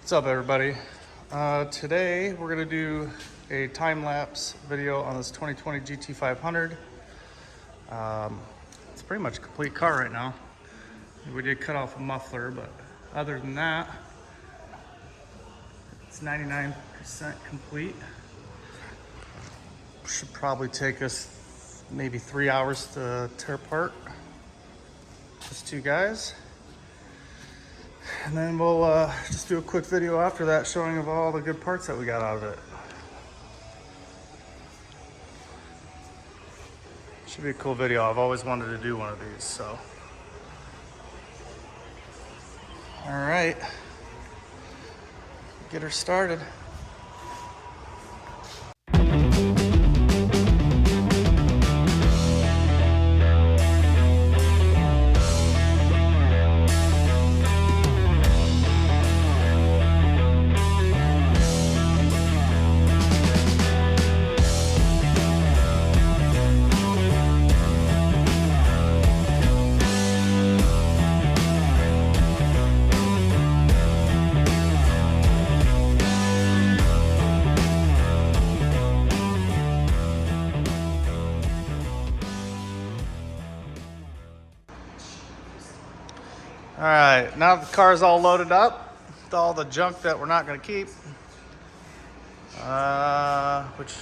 What's up, everybody? Today we're going to do a time-lapse video on this 2020 GT500. It's pretty much a complete car right now. We did cut off a muffler, but other than that, it's 99% complete. Should probably take us maybe 3 hours to tear apart. Just two guys. And then we'll just do a quick video after that showing of all the good parts that we got out of it. Should be a cool video. I've always wanted to do one of these, so. All right, get her started. All right, now the car's all loaded up with all the junk that we're not going to keep, which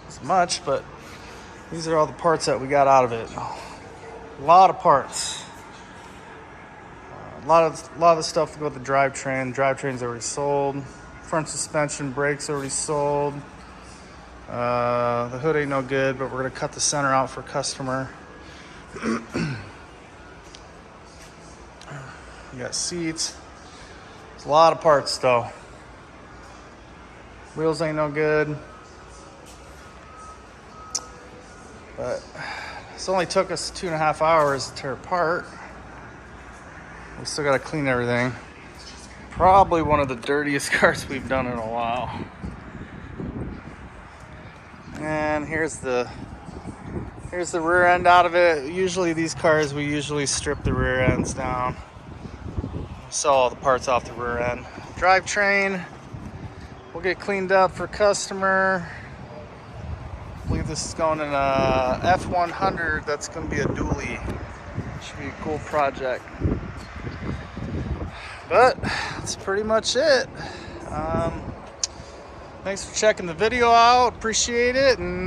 isn't much, but these are all the parts that we got out of it. A lot of parts. A lot of the stuff to go with the drivetrain. The drivetrain's already sold. Front suspension, brakes already sold. The hood ain't no good, but we're going to cut the center out for customer. You got seats. There's a lot of parts though. Wheels ain't no good. But this only took us 2.5 hours to tear apart. We still gotta clean everything. Probably one of the dirtiest cars we've done in a while. And here's the rear end out of it. Usually these cars, we usually strip the rear ends down. Sell all the parts off the rear end. Drivetrain will get cleaned up for customer. I believe this is going in a F100. That's going to be a dually. Should be a cool project. But that's pretty much it. Thanks for checking the video out. Appreciate it, and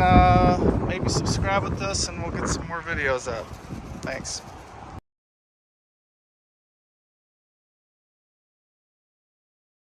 maybe subscribe with us, and we'll get some more videos up. Thanks.